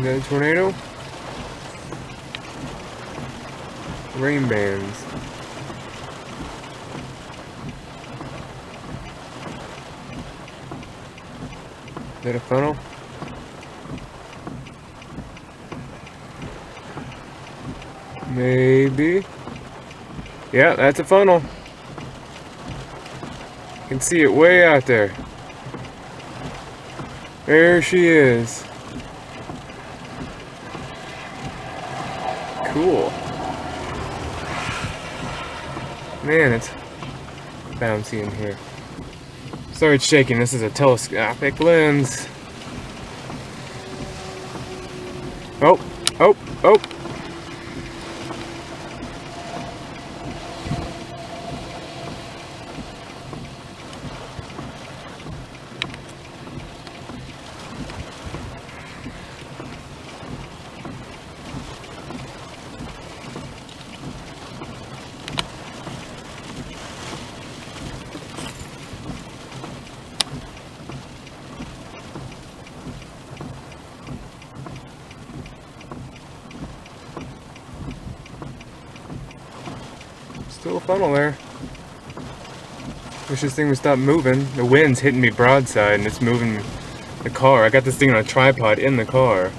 Is that a tornado? Rain bands. Is that a funnel? Maybe. Yeah, that's a funnel. You can see it way out there. There she is. Cool. Man, it's bouncy in here. Sorry it's shaking, this is a telescopic lens. Oh, oh, oh. Still a funnel there. Wish this thing would stop moving. The wind's hitting me broadside and it's moving the car. I got this thing on a tripod in the car.